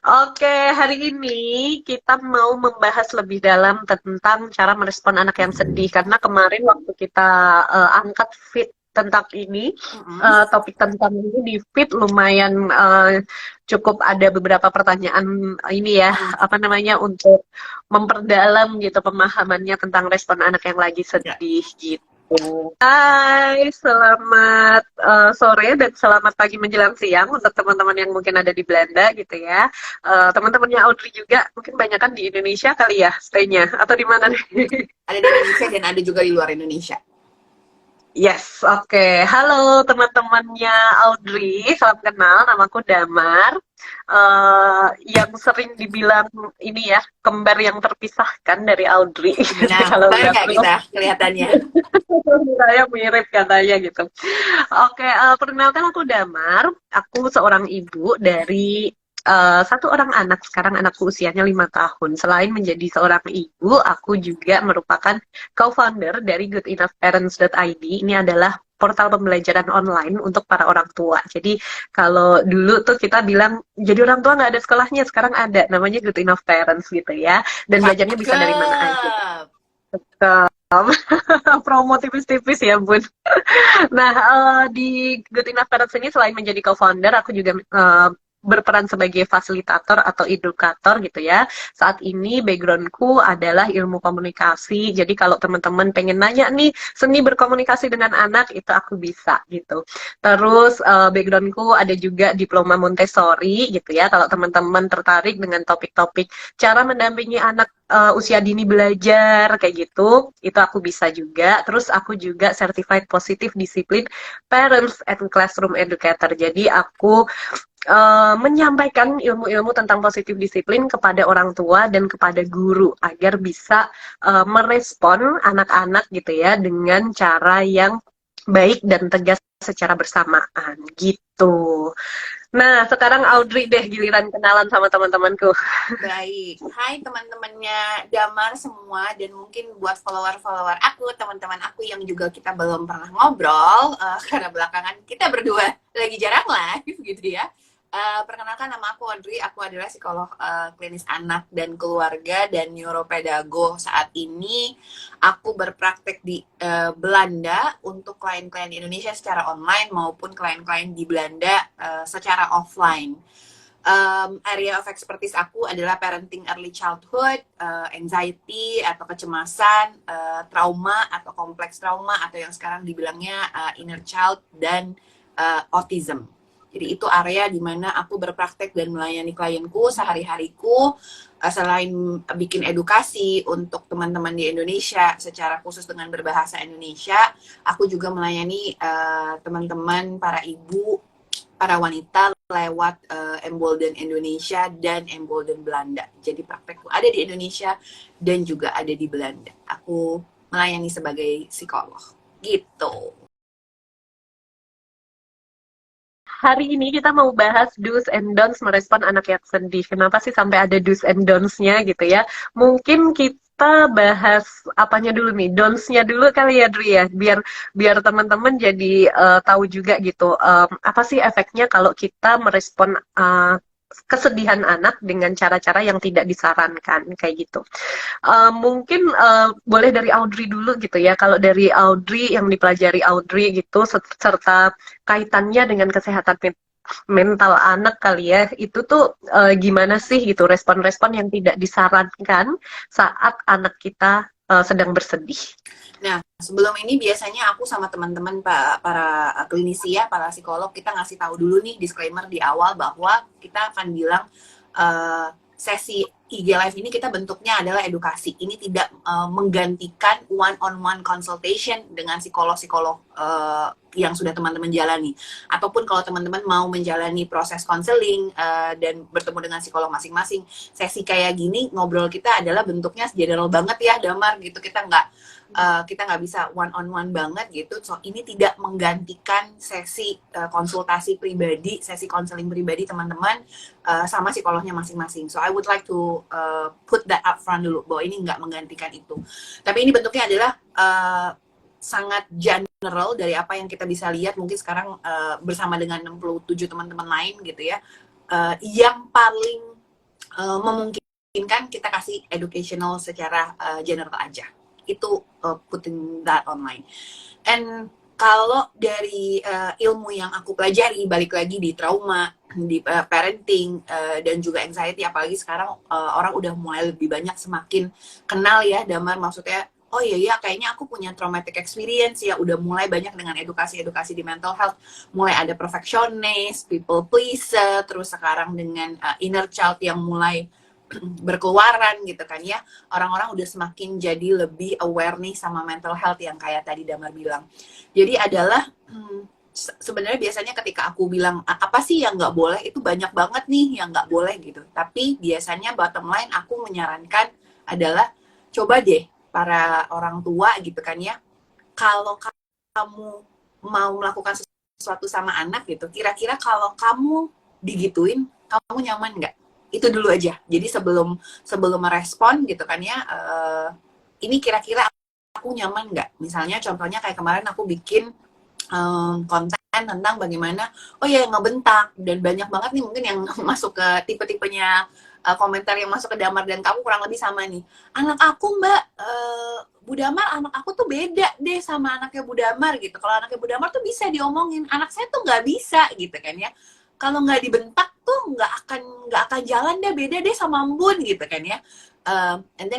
Oke, hari ini kita mau membahas lebih dalam tentang cara merespon anak yang sedih. Karena kemarin waktu kita angkat feed tentang ini, Mm-mm. topik tentang ini di feed lumayan cukup ada beberapa pertanyaan ini ya, Mm-mm. apa namanya, untuk memperdalam gitu pemahamannya tentang respon anak yang lagi Ya. sedih gitu. Hai, selamat sore dan selamat pagi menjelang siang untuk teman-teman yang mungkin ada di Belanda gitu ya. Teman-temannya Audrey juga mungkin banyak kan di Indonesia kali ya stay-nya atau di mana nih? Ada di Indonesia dan ada juga di luar Indonesia. Yes, oke. Halo teman-temannya Audrey, salam kenal. Namaku Damar. Yang sering dibilang ini ya kembar yang terpisahkan dari Audrey. Nah, Kalau kembar lihat nggak kita profil kelihatannya? saya mirip katanya gitu. Oke, perkenalkan aku Damar. Aku seorang ibu dari satu orang anak. Sekarang anakku usianya 5 tahun. Selain menjadi seorang ibu, aku juga merupakan co-founder dari goodenoughparents.id. Ini adalah portal pembelajaran online untuk para orang tua. Jadi kalau dulu tuh kita bilang jadi orang tua nggak ada sekolahnya, sekarang ada namanya Good Enough Parents gitu ya. Dan belajarnya bisa dari mana aja. Cakep. Promo tipis-tipis ya Bun. Nah, di Good Enough Parents ini selain menjadi co-founder, aku juga berperan sebagai fasilitator atau edukator gitu ya. Saat ini backgroundku adalah ilmu komunikasi. Jadi kalau teman-teman pengen nanya nih seni berkomunikasi dengan anak, itu aku bisa gitu. Terus backgroundku ada juga diploma Montessori gitu ya. Kalau teman-teman tertarik dengan topik-topik cara mendampingi anak usia dini belajar kayak gitu, itu aku bisa juga. Terus aku juga certified positive disiplin parents and classroom educator. Jadi aku menyampaikan ilmu-ilmu tentang positif disiplin kepada orang tua dan kepada guru agar bisa merespon anak-anak gitu ya dengan cara yang baik dan tegas secara bersamaan gitu. Nah, sekarang Audrey deh giliran kenalan sama teman-temanku. Baik. Hai teman-temannya Damar semua dan mungkin buat follower-follower aku, teman-teman aku yang juga kita belum pernah ngobrol karena belakangan kita berdua lagi jarang live gitu ya. Perkenalkan nama aku Audrey, aku adalah psikolog klinis anak dan keluarga dan neuropedago. Saat ini aku berpraktek di Belanda untuk klien-klien Indonesia secara online maupun klien-klien di Belanda secara offline. Area of expertise aku adalah parenting early childhood, anxiety atau kecemasan, trauma atau kompleks trauma atau yang sekarang dibilangnya inner child dan autism. Jadi itu area di mana aku berpraktek dan melayani klienku sehari-hariku. Selain bikin edukasi untuk teman-teman di Indonesia secara khusus dengan berbahasa Indonesia, aku juga melayani teman-teman para ibu, para wanita lewat Embolden Indonesia dan Embolden Belanda. Jadi praktekku ada di Indonesia dan juga ada di Belanda. Aku melayani sebagai psikolog. Gitu. Hari ini kita mau bahas do's and don'ts merespon anak yang sedih. Kenapa sih sampai ada do's and don'ts-nya gitu ya? Mungkin kita bahas apanya dulu nih? Don'ts-nya dulu kali ya, Dri ya. Biar biar teman-teman jadi tahu juga gitu. Apa sih efeknya kalau kita merespon kesedihan anak dengan cara-cara yang tidak disarankan kayak gitu. Mungkin boleh dari Audrey dulu gitu ya. Kalau dari Audrey yang dipelajari Audrey gitu serta kaitannya dengan kesehatan mental anak kali ya, itu tuh gimana sih gitu respon-respon yang tidak disarankan saat anak kita sedang bersedih. Nah, sebelum ini biasanya aku sama teman-teman para klinisi ya, para psikolog, kita ngasih tahu dulu nih disclaimer di awal bahwa kita akan bilang sesi IG Live ini kita bentuknya adalah edukasi. Ini tidak menggantikan one-on-one consultation dengan psikolog-psikolog yang sudah teman-teman jalani. Ataupun kalau teman-teman mau menjalani proses konseling dan bertemu dengan psikolog masing-masing, sesi kayak gini ngobrol kita adalah bentuknya general banget ya, Damar gitu. Kita nggak bisa one on one banget gitu. So ini tidak menggantikan sesi konsultasi pribadi, sesi konseling pribadi teman-teman sama psikolognya masing-masing. So I would like to put that up front dulu bahwa ini nggak menggantikan itu. Tapi ini bentuknya adalah sangat general dari apa yang kita bisa lihat mungkin sekarang bersama dengan 67 teman-teman lain gitu ya. Yang paling memungkinkan kita kasih educational secara general aja. Itu putting that online. And kalau dari ilmu yang aku pelajari, balik lagi di trauma, di parenting, dan juga anxiety, apalagi sekarang orang udah mulai lebih banyak semakin kenal ya, Damar, maksudnya, oh iya kayaknya aku punya traumatic experience ya, udah mulai banyak dengan edukasi-edukasi di mental health, mulai ada perfectionist, people pleaser, terus sekarang dengan inner child yang mulai berkeluaran gitu kan ya, orang-orang udah semakin jadi lebih aware nih sama mental health yang kayak tadi Damar bilang. Jadi adalah sebenarnya biasanya ketika aku bilang apa sih yang nggak boleh, itu banyak banget nih yang nggak boleh gitu. Tapi biasanya bottom line aku menyarankan adalah coba deh para orang tua gitu kan ya, kalau kamu mau melakukan sesuatu sama anak gitu, kira-kira kalau kamu digituin, kamu nyaman nggak? Itu dulu aja. Jadi sebelum merespon gitu kan ya, ini kira-kira aku nyaman nggak? Misalnya contohnya kayak kemarin aku bikin konten tentang bagaimana, oh ya ngebentak, dan banyak banget nih mungkin yang masuk ke tipe-tipenya komentar yang masuk ke Damar dan kamu kurang lebih sama nih. Anak aku Mbak, Bu Damar, anak aku tuh beda deh sama anaknya Bu Damar gitu. Kalau anaknya Bu Damar tuh bisa diomongin, anak saya tuh nggak bisa gitu kan ya. Kalau nggak dibentak tuh nggak akan jalan deh, beda deh sama Mbun gitu kan ya. And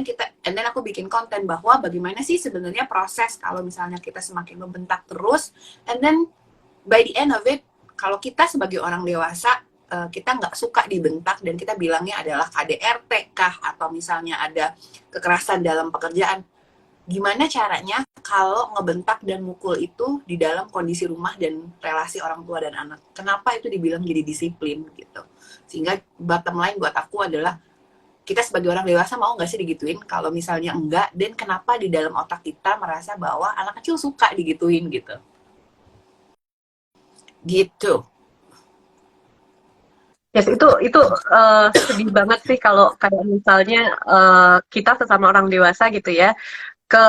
then aku bikin konten bahwa bagaimana sih sebenarnya proses kalau misalnya kita semakin membentak terus, and then by the end of it, kalau kita sebagai orang dewasa kita nggak suka dibentak dan kita bilangnya adalah KDRT kah, atau misalnya ada kekerasan dalam pekerjaan, gimana caranya kalau ngebentak dan mukul itu di dalam kondisi rumah dan relasi orang tua dan anak? Kenapa itu dibilang jadi disiplin gitu? Sehingga bottom line buat aku adalah kita sebagai orang dewasa mau nggak sih digituin? Kalau misalnya enggak, dan kenapa di dalam otak kita merasa bahwa anak kecil suka digituin gitu? Gitu. Yes, itu sedih banget sih kalau kayak misalnya kita sesama orang dewasa gitu ya, ke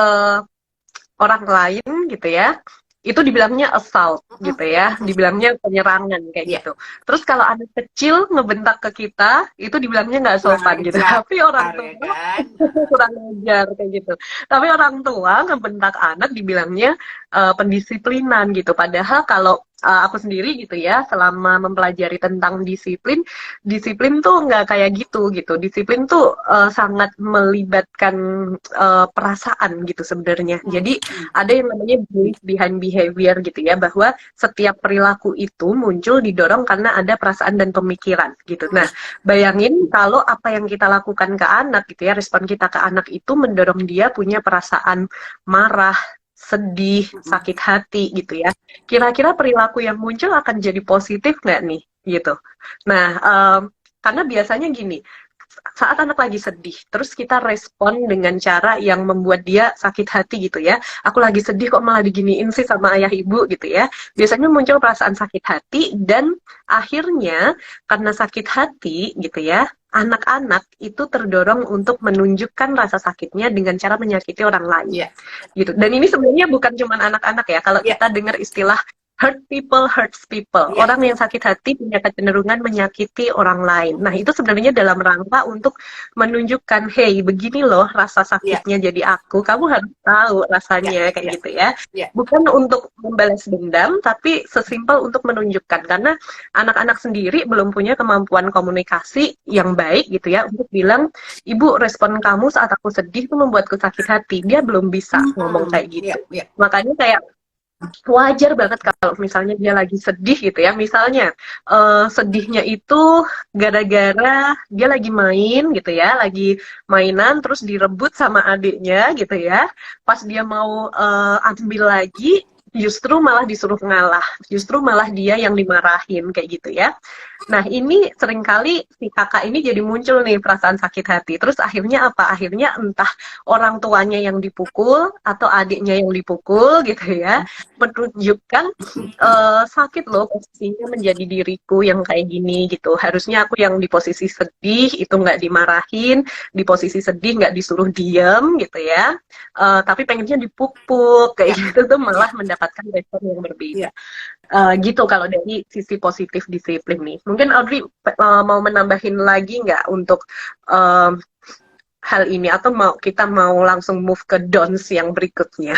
orang lain gitu ya, itu dibilangnya assault gitu ya, dibilangnya penyerangan kayak Yeah. gitu. Terus kalau anak kecil ngebentak ke kita, itu dibilangnya nggak sopan gitu. Tapi orang tua ya kan? kurang ajar kayak gitu. Tapi orang tua ngebentak anak dibilangnya pendisiplinan gitu. Padahal kalau aku sendiri gitu ya, selama mempelajari tentang disiplin, disiplin tuh nggak kayak gitu gitu. Disiplin tuh sangat melibatkan perasaan gitu sebenarnya. Jadi ada yang namanya belief behind behavior gitu ya, bahwa setiap perilaku itu muncul didorong karena ada perasaan dan pemikiran gitu. Nah, bayangin kalau apa yang kita lakukan ke anak gitu ya, respon kita ke anak itu mendorong dia punya perasaan marah, sedih, sakit hati gitu ya. Kira-kira perilaku yang muncul akan jadi positif nggak nih gitu. Nah, karena biasanya gini, saat anak lagi sedih, terus kita respon dengan cara yang membuat dia sakit hati gitu ya. Aku lagi sedih kok malah diginiin sih sama ayah ibu gitu ya. Biasanya muncul perasaan sakit hati, dan akhirnya karena sakit hati gitu ya, anak-anak itu terdorong untuk menunjukkan rasa sakitnya dengan cara menyakiti orang lain. Yeah. Gitu. Dan ini sebenarnya bukan cuma anak-anak ya. Kalau kita dengar istilah hurt people hurts people. Yeah. Orang yang sakit hati punya kecenderungan menyakiti orang lain. Nah, itu sebenarnya dalam rangka untuk menunjukkan, hey, begini loh rasa sakitnya jadi aku. Kamu harus tahu rasanya kayak gitu ya. Bukan untuk membalas dendam, tapi sesimpel untuk menunjukkan. Karena anak-anak sendiri belum punya kemampuan komunikasi yang baik gitu ya, untuk bilang, ibu, respon kamu saat aku sedih itu membuatku sakit hati. Dia belum bisa ngomong kayak gitu. Makanya kayak wajar banget kalau misalnya dia lagi sedih gitu ya, misalnya sedihnya itu gara-gara dia lagi main gitu ya, lagi mainan terus direbut sama adiknya gitu ya, pas dia mau ambil lagi justru malah disuruh ngalah, justru malah dia yang dimarahin kayak gitu ya. Nah, ini seringkali si kakak ini jadi muncul nih perasaan sakit hati. Terus akhirnya apa? Akhirnya entah orang tuanya yang dipukul atau adiknya yang dipukul gitu ya, menunjukkan sakit loh posisinya menjadi diriku yang kayak gini gitu. Harusnya aku yang di posisi sedih itu nggak dimarahin, di posisi sedih nggak disuruh diem gitu ya. Tapi pengennya dipupuk kayak gitu tuh malah mendapatkan respon yang berbeda. Gitu kalau dari sisi positif disiplin nih. Mungkin Audrey mau menambahin lagi nggak untuk em, hal ini atau kita mau langsung move ke dons yang berikutnya?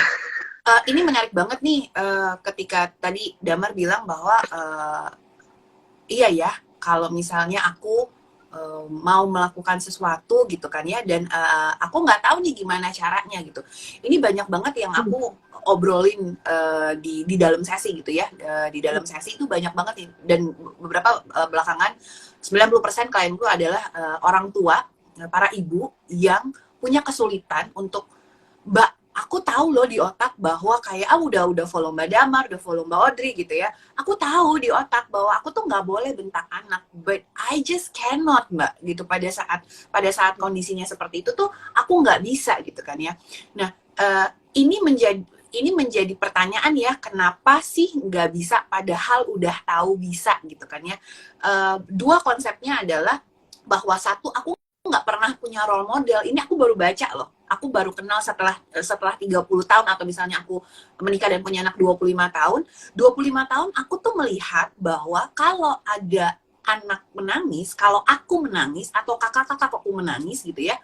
Ini menarik banget nih, ketika tadi Damar bilang bahwa iya ya, kalau misalnya aku mau melakukan sesuatu gitu kan ya, dan aku nggak tahu nih gimana caranya gitu. Ini banyak banget yang aku obrolin di dalam sesi gitu ya. Di dalam sesi itu banyak banget nih, dan beberapa belakangan 90% klienku adalah orang tua, para ibu yang punya kesulitan untuk, Mbak, aku tahu loh di otak bahwa kayak udah follow Mbak Damar, udah follow Mbak Audrey gitu ya. Aku tahu di otak bahwa aku tuh nggak boleh bentak anak, but I just cannot, Mbak, gitu. Pada saat kondisinya seperti itu tuh aku nggak bisa gitu kan ya. Nah, ini menjadi pertanyaan ya, kenapa sih nggak bisa padahal udah tahu bisa gitu kan ya. Dua konsepnya adalah bahwa satu, aku nggak pernah punya role model. Ini aku baru baca loh. Aku baru kenal setelah 30 tahun, atau misalnya aku menikah dan punya anak 25 tahun. 25 tahun aku tuh melihat bahwa kalau ada anak menangis, kalau aku menangis atau kakak-kakak aku menangis gitu ya,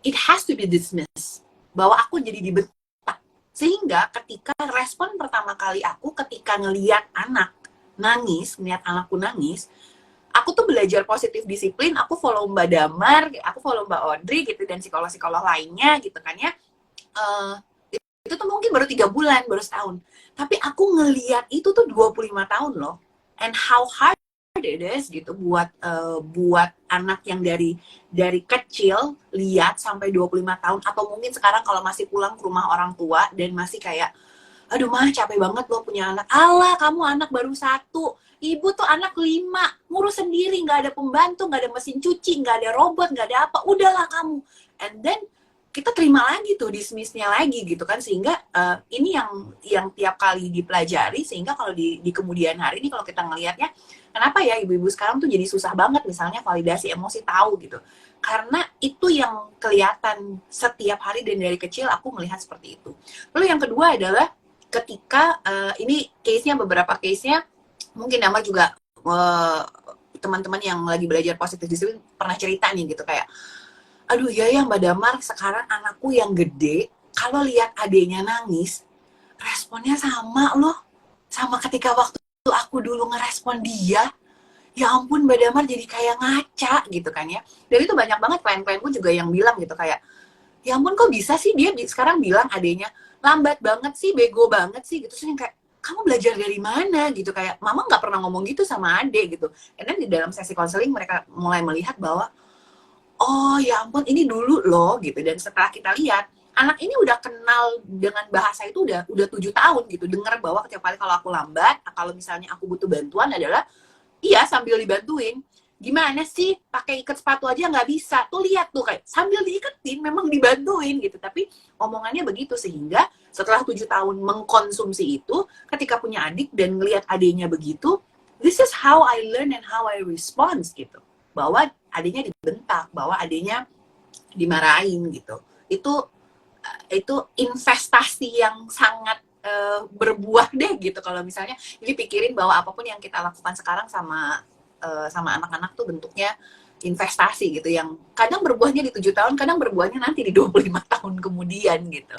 it has to be dismissed. Bahwa aku jadi dibentak. Sehingga ketika respon pertama kali aku ketika ngeliat anak nangis, ngeliat anakku nangis, aku tuh belajar positif disiplin, aku follow Mbak Damar, aku follow Mbak Audrey gitu, dan psikolog-psikolog lainnya gitu kan ya. Uh, itu tuh mungkin baru 3 bulan, baru setahun. Tapi aku ngeliat itu tuh 25 tahun loh. And how hard it is gitu buat anak yang dari kecil lihat sampai 25 tahun, atau mungkin sekarang kalau masih pulang ke rumah orang tua dan masih kayak, aduh mah capek banget lo punya anak. Alah, kamu anak baru 1, ibu tuh anak 5, ngurus sendiri, nggak ada pembantu, nggak ada mesin cuci, nggak ada robot, nggak ada apa, udahlah kamu. And then kita terima lagi tuh dismissnya lagi gitu kan, sehingga ini yang tiap kali dipelajari, sehingga kalau di kemudian hari ini kalau kita ngelihatnya, kenapa ya ibu-ibu sekarang tuh jadi susah banget misalnya validasi emosi, tahu gitu, karena itu yang kelihatan setiap hari dan dari kecil aku melihat seperti itu. Lalu yang kedua adalah ketika ini case-nya, beberapa case-nya mungkin Damar juga teman-teman yang lagi belajar positif disiplin pernah cerita nih gitu, kayak aduh ya Mbak Damar, sekarang anakku yang gede kalau lihat adiknya nangis responnya sama loh, sama ketika waktu aku dulu ngerespon dia. Ya ampun Mbak Damar, jadi kayak ngaca gitu kan ya. Dan itu banyak banget klien-klienku juga yang bilang gitu, kayak ya ampun kok bisa sih dia sekarang bilang adiknya lambat banget sih, bego banget sih gitu. Terus kayak, kamu belajar dari mana gitu, kayak mama nggak pernah ngomong gitu sama adik gitu. Dan di dalam sesi konseling mereka mulai melihat bahwa oh ya ampun ini dulu loh gitu. Dan setelah kita lihat anak ini udah kenal dengan bahasa itu udah 7 tahun gitu, dengar bahwa setiap kali kalau aku lambat, kalau misalnya aku butuh bantuan adalah iya sambil dibantuin. Gimana sih pakai ikat sepatu aja nggak bisa, tuh lihat tuh kayak sambil diiketin memang dibantuin gitu, tapi omongannya begitu. Sehingga setelah 7 tahun mengkonsumsi itu, ketika punya adik dan ngelihat adiknya begitu, this is how I learn and how I respond gitu, bahwa adiknya dibentak, bahwa adiknya dimarahin gitu. Itu investasi yang sangat berbuah deh gitu kalau misalnya jadi pikirin bahwa apapun yang kita lakukan sekarang sama anak-anak tuh bentuknya investasi gitu, yang kadang berbuahnya di 7 tahun, kadang berbuahnya nanti di 25 tahun kemudian gitu.